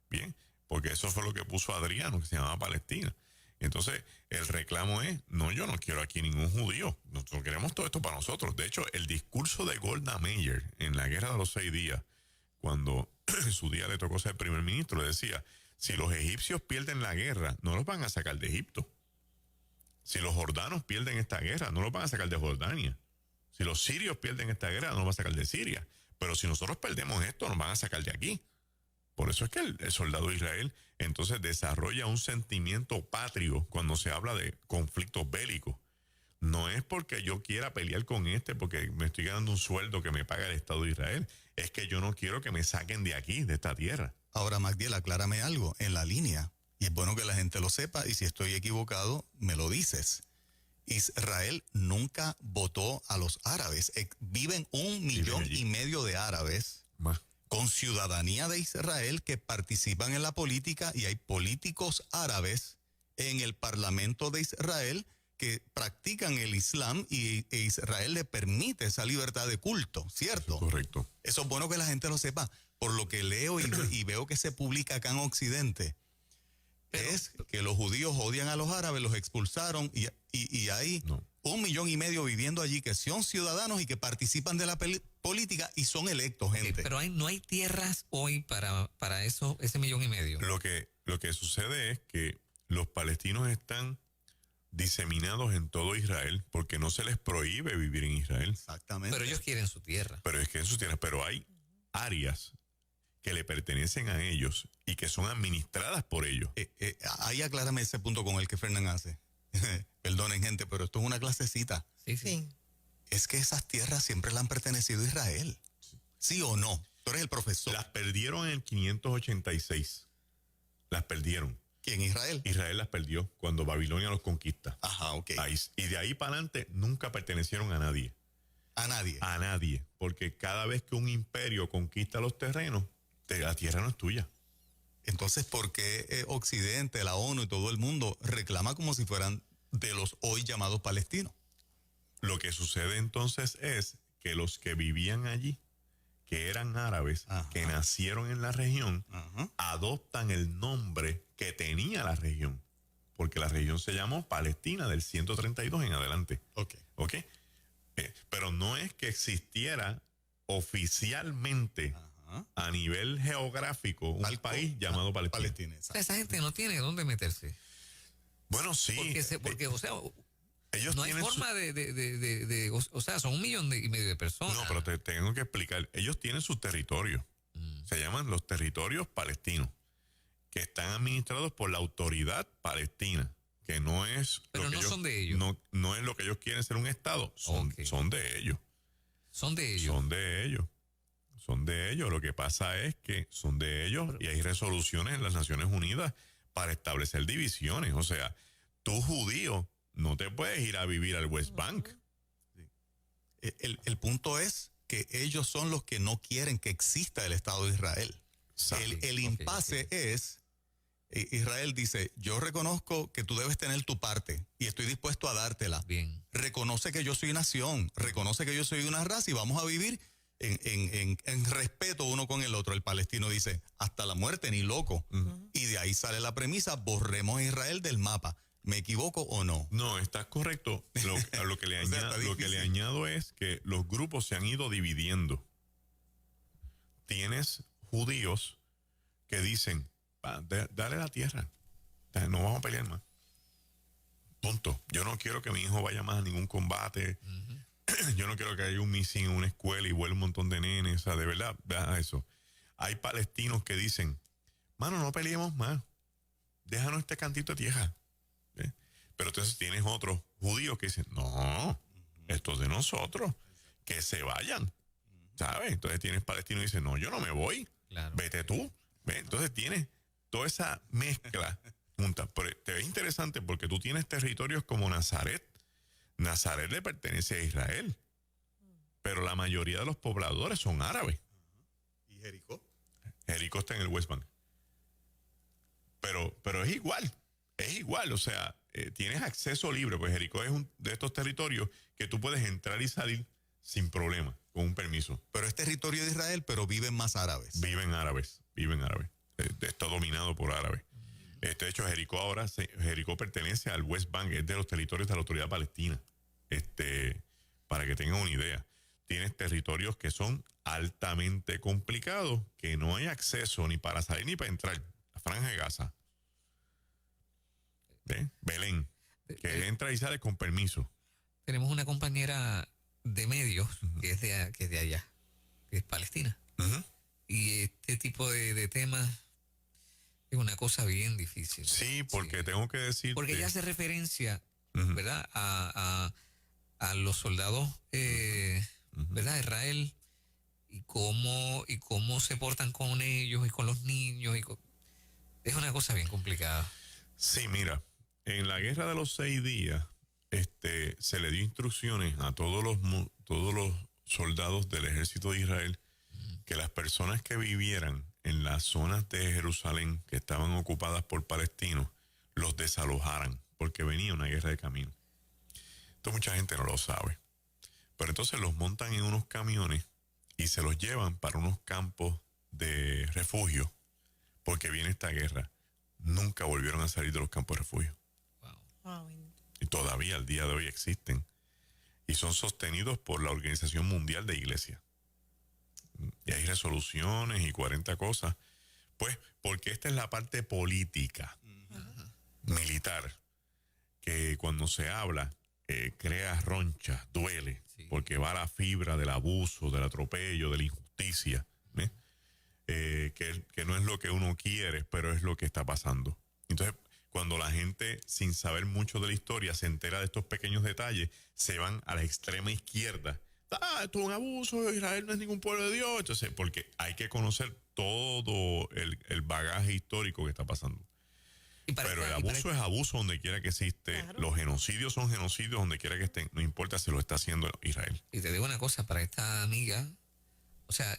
Speaker 2: Bien, porque eso fue lo que puso Adriano, que se llamaba Palestina. Entonces, el reclamo es, no, yo no quiero aquí ningún judío, nosotros queremos todo esto para nosotros. De hecho, el discurso de Golda Meir en la guerra de los 6 días, cuando en su día le tocó ser primer ministro, decía, si los egipcios pierden la guerra, no los van a sacar de Egipto. Si los jordanos pierden esta guerra, no los van a sacar de Jordania. Si los sirios pierden esta guerra, no los van a sacar de Siria. Pero si nosotros perdemos esto, nos van a sacar de aquí. Por eso es que el soldado de Israel entonces desarrolla un sentimiento patrio cuando se habla de conflictos bélicos. No es porque yo quiera pelear con porque me estoy ganando un sueldo que me paga el Estado de Israel. Es que yo no quiero que me saquen de aquí, de esta tierra.
Speaker 3: Ahora, Magdiel, aclárame algo en la línea. Y es bueno que la gente lo sepa, y si estoy equivocado, me lo dices. Israel nunca votó a los árabes. Viven 1,5 millones de árabes
Speaker 2: Más.
Speaker 3: con ciudadanía de Israel que participan en la política, y hay políticos árabes en el Parlamento de Israel que practican el Islam, e Israel le permite esa libertad de culto, ¿cierto?
Speaker 2: Correcto.
Speaker 3: Eso es bueno que la gente lo sepa. Por lo que leo y veo que se publica acá en Occidente, es que los judíos odian a los árabes, los expulsaron, y hay 1,5 millones viviendo allí que son ciudadanos y que participan de la política y son electos, gente.
Speaker 1: Pero no hay tierras hoy para eso, ese 1,5 millones.
Speaker 2: Lo que sucede es que los palestinos están diseminados en todo Israel porque no se les prohíbe vivir en Israel.
Speaker 3: Exactamente.
Speaker 1: Pero ellos quieren su tierra.
Speaker 2: Pero es que en sus tierras, pero hay áreas que le pertenecen a ellos y que son administradas por ellos.
Speaker 3: Ahí aclárame ese punto con el que Fernán hace. Perdonen, gente, pero esto es una clasecita.
Speaker 1: Sí.
Speaker 3: Es que esas tierras siempre le han pertenecido a Israel. ¿Sí o no? Tú eres el profesor.
Speaker 2: Las perdieron en el 586. Las perdieron.
Speaker 3: ¿Quién? Israel.
Speaker 2: Israel las perdió cuando Babilonia los conquista.
Speaker 3: Ajá, ok.
Speaker 2: Y de ahí para adelante nunca pertenecieron a nadie.
Speaker 3: A nadie.
Speaker 2: A nadie. Porque cada vez que un imperio conquista los terrenos, la tierra no es tuya.
Speaker 3: Entonces, ¿por qué Occidente, la ONU y todo el mundo reclama como si fueran de los hoy llamados palestinos?
Speaker 2: Lo que sucede entonces es que los que vivían allí, que eran árabes, que nacieron en la región, adoptan el nombre que tenía la región. Porque la región se llamó Palestina del 132 en adelante. ¿Ok? Pero no es que existiera oficialmente a nivel geográfico un país llamado Palestina.
Speaker 1: O sea, esa gente no tiene dónde meterse.
Speaker 2: Bueno, sí.
Speaker 1: Porque o sea,
Speaker 2: ellos
Speaker 1: no hay forma o sea, son 1,5 millones de personas.
Speaker 2: No, pero te tengo que explicar. Ellos tienen sus territorios. Se llaman los territorios palestinos, que están administrados por la autoridad palestina, que no es...
Speaker 1: Pero no son de ellos.
Speaker 2: No es lo que ellos quieren ser un Estado. Son de ellos.
Speaker 1: Son de ellos.
Speaker 2: Son de ellos. son de ellos. Lo que pasa es que son de ellos y hay resoluciones en las Naciones Unidas para establecer divisiones. O sea, tú judío no te puedes ir a vivir al West Bank.
Speaker 3: El punto es que ellos son los que no quieren que exista el Estado de Israel. El impasse es, Israel dice, yo reconozco que tú debes tener tu parte y estoy dispuesto a dártela.
Speaker 1: Bien.
Speaker 3: Reconoce que yo soy nación, reconoce que yo soy una raza y vamos a vivir en respeto uno con el otro. El palestino dice, hasta la muerte, ni loco. Y de ahí sale la premisa, borremos a Israel del mapa. ¿Me equivoco o no?
Speaker 2: No, estás correcto. Lo que le añado es que los grupos se han ido dividiendo. Tienes judíos que dicen, dale la tierra, no vamos a pelear más. Punto. Yo no quiero que mi hijo vaya más a ningún combate. Yo no quiero que haya un misil en una escuela y vuelva un montón de nenes. O sea, de verdad, vea eso. Hay palestinos que dicen, mano, no peleemos más. Déjanos este cantito de tierra. Pero entonces tienes otros judíos que dicen, no, esto es de nosotros, que se vayan, ¿sabes? Entonces tienes palestinos que dicen, no, yo no me voy, claro. Vete tú. Entonces tienes toda esa mezcla junta. Pero te ves interesante porque tú tienes territorios como Nazaret. Nazaret le pertenece a Israel, pero la mayoría de los pobladores son árabes.
Speaker 3: ¿Y Jericó?
Speaker 2: Jericó está en el West Bank. Pero es igual, o sea, tienes acceso libre, pues Jericó es de estos territorios que tú puedes entrar y salir sin problema, con un permiso.
Speaker 3: Pero es territorio de Israel, pero viven más árabes.
Speaker 2: Viven árabes. Está dominado por árabes. De hecho, Jericó pertenece al West Bank, es de los territorios de la Autoridad Palestina. Para que tengan una idea. Tienes territorios que son altamente complicados, que no hay acceso ni para salir ni para entrar. La Franja de Gaza. Belén, que entra y sale con permiso.
Speaker 1: Tenemos una compañera de medios que es de allá, que es palestina. Y este tipo de temas es una cosa bien difícil.
Speaker 2: Sí, porque tengo que decir.
Speaker 1: Porque ella hace referencia, ¿verdad? A los soldados, ¿verdad? De Israel y cómo se portan con ellos y con los niños. Es una cosa bien complicada.
Speaker 2: Sí, mira. En la guerra de los 6 días, se le dio instrucciones a todos los soldados del ejército de Israel que las personas que vivieran en las zonas de Jerusalén que estaban ocupadas por palestinos los desalojaran porque venía una guerra de camino. Esto mucha gente no lo sabe. Pero entonces los montan en unos camiones y se los llevan para unos campos de refugio porque viene esta guerra. Nunca volvieron a salir de los campos de refugio. Y todavía al día de hoy existen. Y son sostenidos por la Organización Mundial de Iglesias. Y hay resoluciones y 40 cosas. Pues, porque esta es la parte política, militar, que cuando se habla, crea roncha, duele, porque va a la fibra del abuso, del atropello, de la injusticia, que no es lo que uno quiere, pero es lo que está pasando. Entonces, cuando la gente, sin saber mucho de la historia, se entera de estos pequeños detalles, se van a la extrema izquierda. Esto es un abuso, Israel no es ningún pueblo de Dios. Entonces, porque hay que conocer todo el bagaje histórico que está pasando. Pero el abuso es abuso donde quiera que existe. Claro. Los genocidios son genocidios donde quiera que estén. No importa si lo está haciendo Israel.
Speaker 1: Y te digo una cosa, para esta amiga, o sea,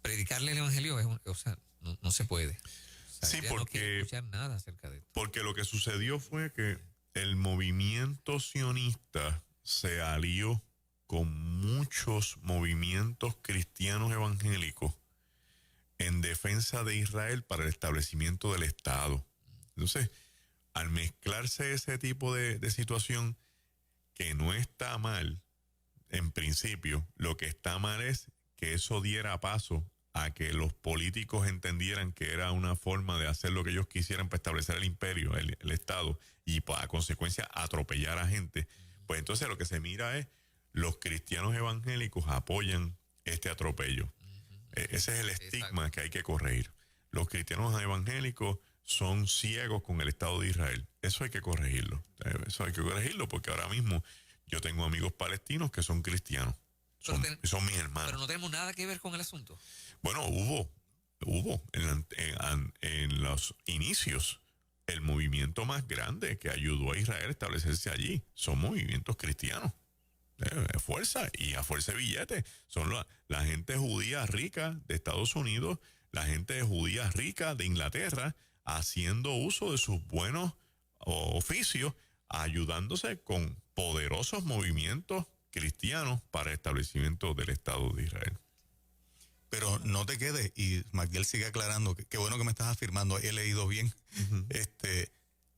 Speaker 1: predicarle el evangelio, no se puede. O sea,
Speaker 2: sí, porque
Speaker 1: no quiere escuchar nada acerca de esto.
Speaker 2: Porque lo que sucedió fue que el movimiento sionista se alió con muchos movimientos cristianos evangélicos en defensa de Israel para el establecimiento del Estado. Entonces, al mezclarse ese tipo de situación, que no está mal, en principio, lo que está mal es que eso diera paso a que los políticos entendieran que era una forma de hacer lo que ellos quisieran para establecer el imperio, el Estado, y a consecuencia atropellar a gente. Pues entonces lo que se mira es, los cristianos evangélicos apoyan este atropello. Ese es el estigma que hay que corregir. Los cristianos evangélicos son ciegos con el Estado de Israel. Eso hay que corregirlo. Eso hay que corregirlo porque ahora mismo yo tengo amigos palestinos que son cristianos son mis hermanos.
Speaker 1: Pero no tenemos nada que ver con el asunto.
Speaker 2: Bueno, hubo en los inicios el movimiento más grande que ayudó a Israel a establecerse allí. Son movimientos cristianos. Fuerza y a fuerza de billetes. Son la gente judía rica de Estados Unidos, la gente judía rica de Inglaterra, haciendo uso de sus buenos oficios, ayudándose con poderosos movimientos cristianos para el establecimiento del Estado de Israel.
Speaker 3: Pero no te quedes, y Magdiel sigue aclarando, qué bueno que me estás afirmando, he leído bien.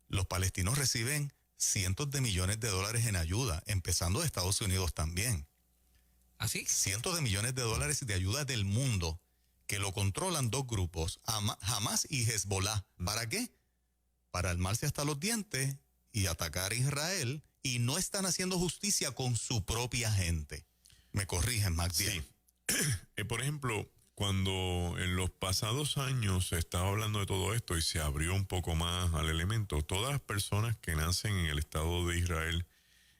Speaker 3: Los palestinos reciben cientos de millones de dólares en ayuda, empezando de Estados Unidos también.
Speaker 1: ¿Así?
Speaker 3: Cientos de millones de dólares de ayuda del mundo, que lo controlan dos grupos, Hamas y Hezbollah. ¿Para qué? Para armarse hasta los dientes y atacar a Israel, y no están haciendo justicia con su propia gente. Me corrigen, Magdiel.
Speaker 2: Sí. Por ejemplo, cuando en los pasados años se estaba hablando de todo esto y se abrió un poco más al elemento, todas las personas que nacen en el Estado de Israel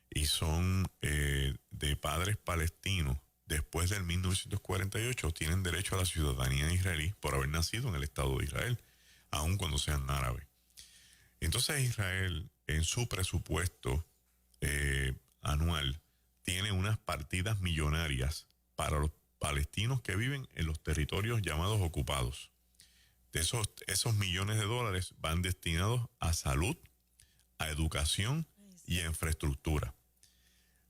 Speaker 2: y son de padres palestinos después del 1948 tienen derecho a la ciudadanía israelí por haber nacido en el Estado de Israel, aun cuando sean árabes. Entonces Israel, en su presupuesto anual, tiene unas partidas millonarias para los palestinos que viven en los territorios llamados ocupados. De esos millones de dólares van destinados a salud, a educación y a infraestructura.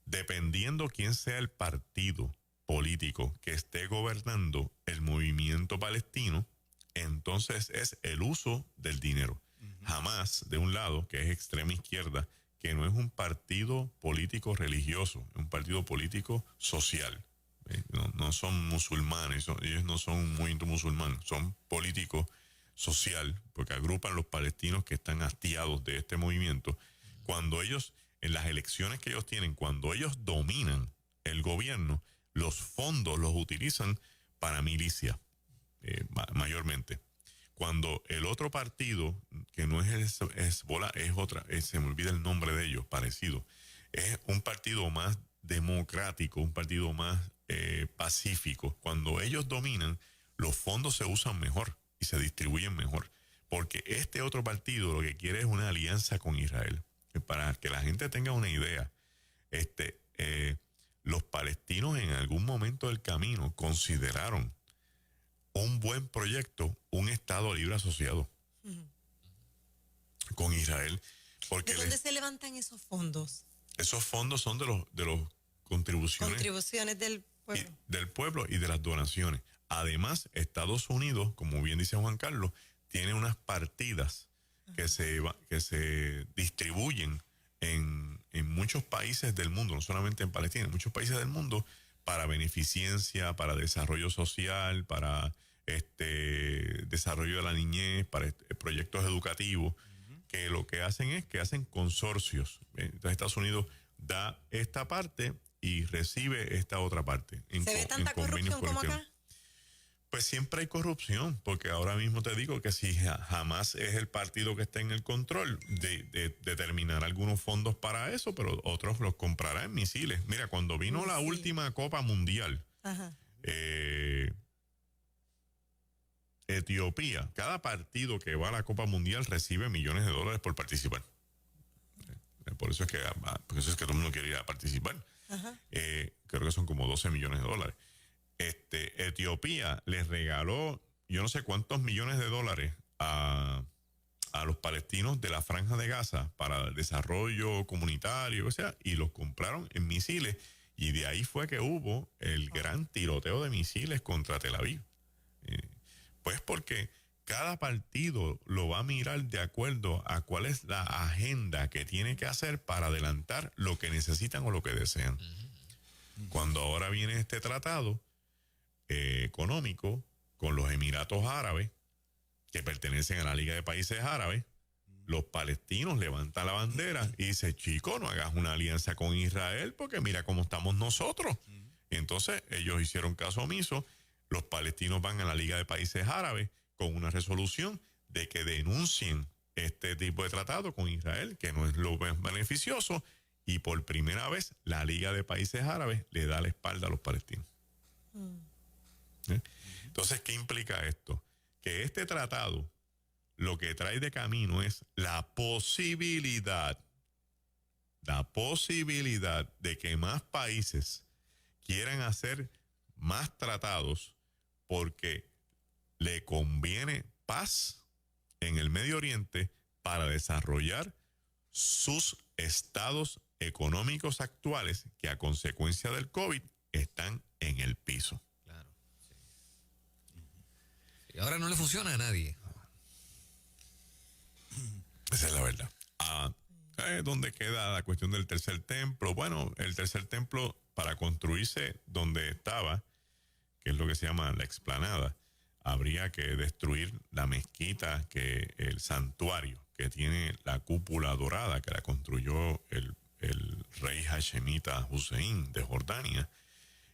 Speaker 2: Dependiendo quién sea el partido político que esté gobernando el movimiento palestino, entonces es el uso del dinero. Hamas, de un lado, que es extrema izquierda, que no es un partido político religioso, es un partido político social. No son musulmanes, ellos no son muy musulmanes, son políticos social, porque agrupan los palestinos que están hastiados de este movimiento. Cuando ellos, en las elecciones que ellos tienen, cuando ellos dominan el gobierno, los fondos los utilizan para milicia, mayormente. Cuando el otro partido, que no es Hezbollah, es otra, se me olvida el nombre de ellos, parecido, es un partido más democrático, un partido más pacífico. Cuando ellos dominan, los fondos se usan mejor y se distribuyen mejor, porque este otro partido lo que quiere es una alianza con Israel. Para que la gente tenga una idea, los palestinos en algún momento del camino consideraron un buen proyecto, un Estado libre asociado con Israel. Porque
Speaker 4: ¿de dónde se levantan esos fondos?
Speaker 2: Esos fondos son de los contribuciones del pueblo y de las donaciones. Además, Estados Unidos, como bien dice Juan Carlos, tiene unas partidas que se distribuyen en muchos países del mundo, no solamente en Palestina, en muchos países del mundo, para beneficencia, para desarrollo social, para desarrollo de la niñez, para proyectos educativos, que lo que hacen es que hacen consorcios. Entonces Estados Unidos da esta parte y recibe esta otra parte.
Speaker 4: ¿Se ve tanta corrupción como acá?
Speaker 2: Pues siempre hay corrupción, porque ahora mismo te digo que si Hamas es el partido que está en el control de determinar algunos fondos para eso, pero otros los comprará en misiles. Mira, cuando vino la última Copa Mundial, Etiopía, cada partido que va a la Copa Mundial recibe millones de dólares por participar. Por eso es que todo el mundo quiere ir a participar. Creo que son como 12 millones de dólares. Etiopía les regaló yo no sé cuántos millones de dólares a los palestinos de la Franja de Gaza para el desarrollo comunitario, o sea, y los compraron en misiles, y de ahí fue que hubo el gran tiroteo de misiles contra Tel Aviv. Pues porque cada partido lo va a mirar de acuerdo a cuál es la agenda que tiene que hacer para adelantar lo que necesitan o lo que desean. Cuando ahora viene este tratado económico con los Emiratos Árabes, que pertenecen a la Liga de Países Árabes, los palestinos levantan la bandera y dicen, chico, no hagas una alianza con Israel porque mira cómo estamos nosotros. Entonces ellos hicieron caso omiso, los palestinos van a la Liga de Países Árabes con una resolución de que denuncien este tipo de tratado con Israel, que no es lo más beneficioso, y por primera vez la Liga de Países Árabes le da la espalda a los palestinos. Entonces, ¿qué implica esto? Que este tratado lo que trae de camino es la posibilidad de que más países quieran hacer más tratados porque le conviene paz en el Medio Oriente para desarrollar sus estados económicos actuales que a consecuencia del COVID están en el piso.
Speaker 1: Claro. Sí. Y ahora no le funciona a nadie.
Speaker 2: Esa es la verdad. ¿Dónde queda la cuestión del tercer templo? Bueno, el tercer templo, para construirse donde estaba, que es lo que se llama la explanada, habría que destruir la mezquita, el santuario, que tiene la cúpula dorada, que la construyó el rey hashemita Hussein de Jordania,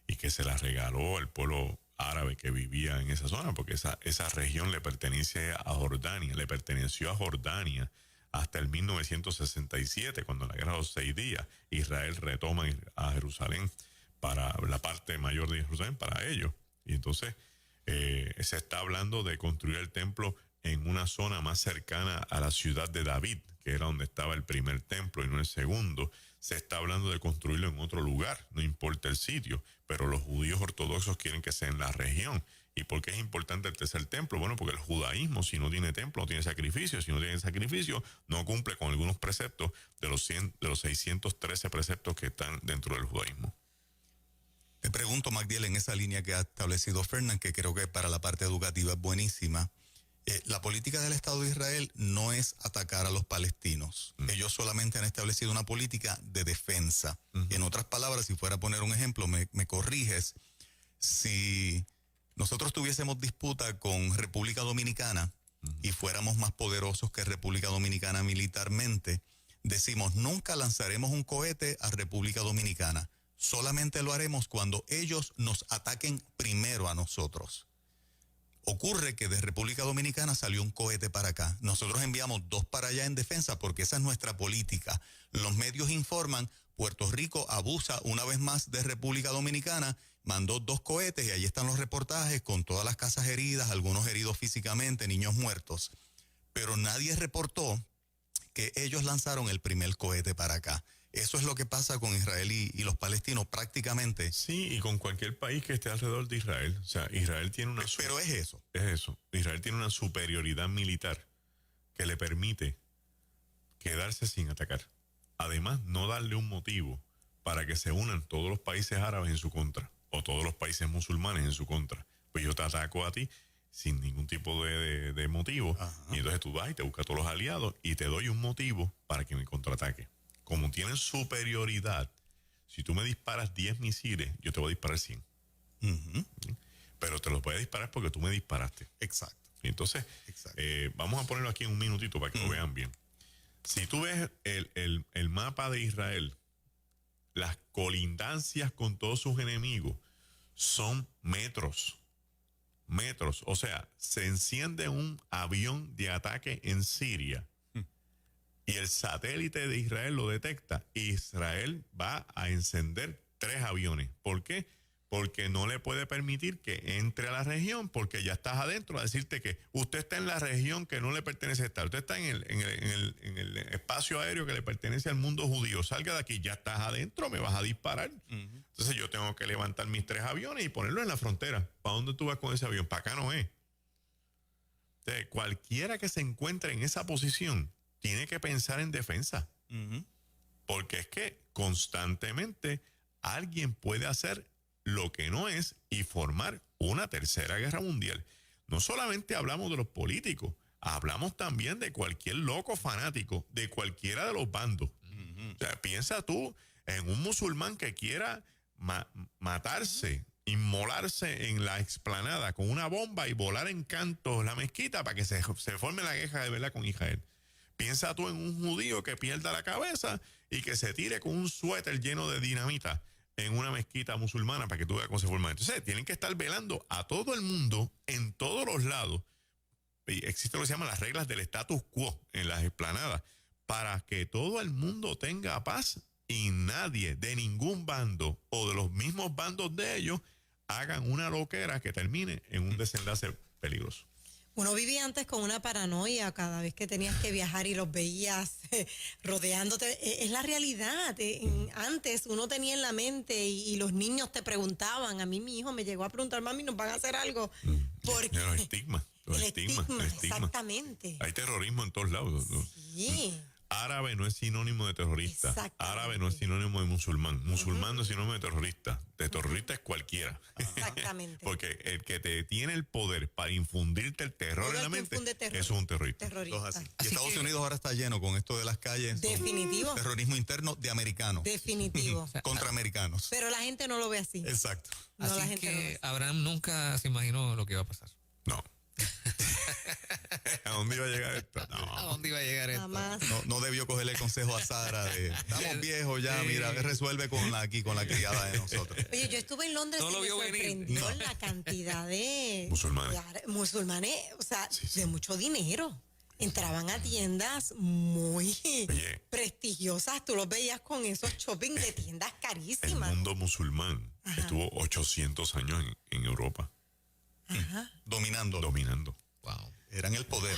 Speaker 2: y que se la regaló el pueblo árabe que vivía en esa zona, porque esa región le pertenece a Jordania, le perteneció a Jordania hasta el 1967, cuando en la Guerra de los 6 días Israel retoma a Jerusalén, para la parte mayor de Jerusalén, para ellos. Y entonces se está hablando de construir el templo en una zona más cercana a la ciudad de David, que era donde estaba el primer templo y no el segundo. Se está hablando de construirlo en otro lugar, no importa el sitio, pero los judíos ortodoxos quieren que sea en la región. ¿Y por qué es importante el tercer templo? Bueno, porque el judaísmo, si no tiene templo, no tiene sacrificio. Si no tiene sacrificio, no cumple con algunos preceptos de los 613 preceptos que están dentro del judaísmo.
Speaker 3: Te pregunto, Magdiel, en esa línea que ha establecido Fernán, que creo que para la parte educativa es buenísima, la política del Estado de Israel no es atacar a los palestinos. Ellos solamente han establecido una política de defensa. En otras palabras, si fuera a poner un ejemplo, me corriges, si nosotros tuviésemos disputa con República Dominicana y fuéramos más poderosos que República Dominicana militarmente, decimos, nunca lanzaremos un cohete a República Dominicana. Solamente lo haremos cuando ellos nos ataquen primero a nosotros. Ocurre que de República Dominicana salió un cohete para acá. Nosotros enviamos 2 para allá en defensa porque esa es nuestra política. Los medios informan, Puerto Rico abusa una vez más de República Dominicana, mandó 2 cohetes y ahí están los reportajes con todas las casas heridas, algunos heridos físicamente, niños muertos. Pero nadie reportó que ellos lanzaron el primer cohete para acá. Eso es lo que pasa con Israel y los palestinos prácticamente.
Speaker 2: Sí, y con cualquier país que esté alrededor de Israel. O sea, Israel tiene una...
Speaker 3: Pero es eso.
Speaker 2: Es eso. Israel tiene una superioridad militar que le permite quedarse sin atacar. Además, no darle un motivo para que se unan todos los países árabes en su contra o todos los países musulmanes en su contra. Pues yo te ataco a ti sin ningún tipo de motivo. Ajá. Y entonces tú vas y te buscas a todos los aliados y te doy un motivo para que me contraataque. Como tienen superioridad, si tú me disparas 10 misiles, yo te voy a disparar 100. Pero te los voy a disparar porque tú me disparaste.
Speaker 3: Exacto.
Speaker 2: Y entonces, vamos a ponerlo aquí en un minutito para que lo vean bien. Si tú ves el mapa de Israel, las colindancias con todos sus enemigos son metros. Metros. O sea, se enciende un avión de ataque en Siria y el satélite de Israel lo detecta. Israel va a encender 3 aviones. ¿Por qué? Porque no le puede permitir que entre a la región, porque ya estás adentro, a decirte que usted está en la región que no le pertenece a estar. Usted está en el espacio aéreo que le pertenece al mundo judío. Salga de aquí, ya estás adentro, me vas a disparar. Entonces yo tengo que levantar mis 3 aviones y ponerlos en la frontera. ¿Para dónde tú vas con ese avión? Para acá no es. Entonces, cualquiera que se encuentre en esa posición tiene que pensar en defensa. Porque es que constantemente alguien puede hacer lo que no es y formar una tercera guerra mundial. No solamente hablamos de los políticos, hablamos también de cualquier loco fanático, de cualquiera de los bandos. O sea, piensa tú en un musulmán que quiera matarse, inmolarse en la explanada con una bomba y volar en canto la mezquita para que se forme la guerra de verdad con Israel. Piensa tú en un judío que pierda la cabeza y que se tire con un suéter lleno de dinamita en una mezquita musulmana para que tú veas cómo se forma. Entonces, tienen que estar velando a todo el mundo, en todos los lados. Y existe lo que se llama las reglas del status quo en las explanadas, para que todo el mundo tenga paz y nadie de ningún bando o de los mismos bandos de ellos hagan una loquera que termine en un desenlace peligroso.
Speaker 4: Uno vivía antes con una paranoia cada vez que tenías que viajar y los veías rodeándote. Es la realidad. Antes uno tenía en la mente y los niños te preguntaban. A mí mi hijo me llegó a preguntar, mami, ¿nos van a hacer algo? Porque
Speaker 2: Los estigmas.
Speaker 4: el estigma. Exactamente.
Speaker 2: Hay terrorismo en todos lados.
Speaker 4: Sí.
Speaker 2: Árabe no es sinónimo de terrorista. Árabe no es sinónimo de musulmán. Musulmán no es sinónimo de terrorista. De terrorista es cualquiera.
Speaker 4: Exactamente.
Speaker 2: Porque el que te tiene el poder para infundirte el terror en la mente, eso es un terrorista.
Speaker 3: Así. Y Estados Unidos ahora está lleno con esto de las calles.
Speaker 4: Definitivo.
Speaker 3: Terrorismo interno de americanos.
Speaker 4: Definitivo.
Speaker 3: Contra americanos.
Speaker 4: Pero la gente no lo ve así.
Speaker 3: Exacto.
Speaker 4: No, la
Speaker 1: Así
Speaker 4: gente no lo ve
Speaker 1: que
Speaker 4: así.
Speaker 1: Abraham nunca se imaginó lo que iba a pasar.
Speaker 2: No. ¿A dónde iba a llegar esto?
Speaker 1: ¿A
Speaker 2: No.
Speaker 1: dónde iba a llegar esto?
Speaker 4: Jamás.
Speaker 3: No debió cogerle el consejo a Sara de estamos viejos ya, mira, resuelve con la criada de nosotros.
Speaker 4: Oye, yo estuve en Londres
Speaker 1: No
Speaker 4: y
Speaker 1: lo
Speaker 4: me
Speaker 1: vio venir.
Speaker 4: sorprendió la cantidad de
Speaker 2: Musulmanes.
Speaker 4: musulmanes, o sea,
Speaker 2: Sí.
Speaker 4: de mucho dinero. Entraban a tiendas muy
Speaker 2: Oye.
Speaker 4: prestigiosas. Tú los veías con esos shopping de tiendas
Speaker 2: El
Speaker 4: carísimas.
Speaker 2: mundo musulmán estuvo 800 años en Europa,
Speaker 3: Dominando.
Speaker 1: Wow.
Speaker 3: Eran el poder.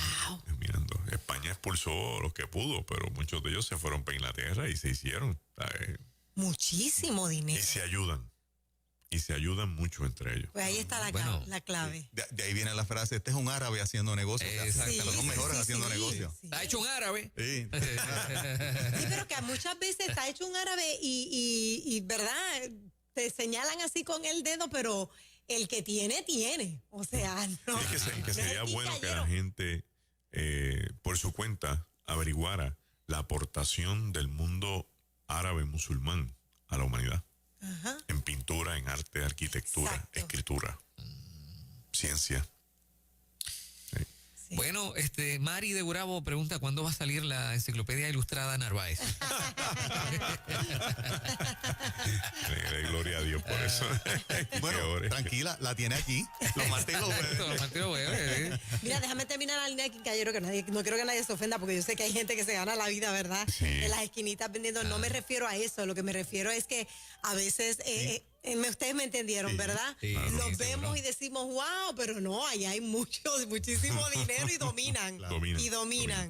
Speaker 2: dominando. España expulsó los que pudo, pero muchos de ellos se fueron para Inglaterra y se hicieron. ¿Sabes?
Speaker 4: Muchísimo
Speaker 2: Y
Speaker 4: dinero.
Speaker 2: se ayudan. Y se ayudan mucho entre ellos.
Speaker 4: Pues ahí está
Speaker 1: Bueno,
Speaker 4: la clave.
Speaker 3: De ahí viene la frase, este es un árabe haciendo negocios.
Speaker 1: Exactamente.
Speaker 3: Son los mejores haciendo negocios.
Speaker 4: sí.
Speaker 1: Ha hecho un árabe.
Speaker 3: Sí.
Speaker 4: Sí, pero que muchas veces está hecho un árabe y ¿verdad? Te señalan así con el dedo, pero el que tiene, tiene. O sea, no.
Speaker 2: Sí, que
Speaker 4: no es
Speaker 2: sería
Speaker 4: el
Speaker 2: bueno que
Speaker 4: picayero.
Speaker 2: la gente, por su cuenta, averiguara la aportación del mundo árabe musulmán a la humanidad.
Speaker 4: Ajá.
Speaker 2: En pintura, en arte, arquitectura,
Speaker 4: Exacto.
Speaker 2: escritura, ciencia.
Speaker 4: Sí.
Speaker 1: Bueno, Mari de Gurabo pregunta cuándo va a salir la enciclopedia ilustrada Narváez.
Speaker 2: Gloria a Dios por eso.
Speaker 3: Bueno,
Speaker 2: Peor es que-
Speaker 3: tranquila, la tiene aquí. Los martes y los jueves.
Speaker 1: Mateo Weber,
Speaker 4: Mira, déjame terminar la línea de Quincayero, que no quiero que nadie se ofenda, porque yo sé que hay gente que se gana la vida, ¿verdad?
Speaker 2: Sí.
Speaker 4: En las esquinitas vendiendo. No me refiero a eso, lo que me refiero es que a veces, ustedes me entendieron,
Speaker 3: Sí.
Speaker 4: ¿verdad?
Speaker 1: Sí,
Speaker 4: Los
Speaker 1: sí,
Speaker 4: vemos
Speaker 1: seguro.
Speaker 4: y decimos, wow, pero no, ahí hay muchísimo dinero y dominan.
Speaker 2: Dominan,
Speaker 4: Y dominan.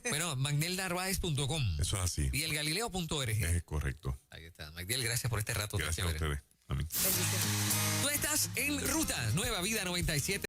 Speaker 1: Bueno, magdielnarváez.com
Speaker 2: Eso es así.
Speaker 1: y elgalileo.org.
Speaker 2: Es correcto.
Speaker 1: Ahí está. Magdiel, gracias por este rato. tan
Speaker 2: Gracias a
Speaker 1: chévere.
Speaker 2: ustedes. Amén.
Speaker 4: Bendiciones.
Speaker 1: Tú estás en Ruta Nueva Vida 97.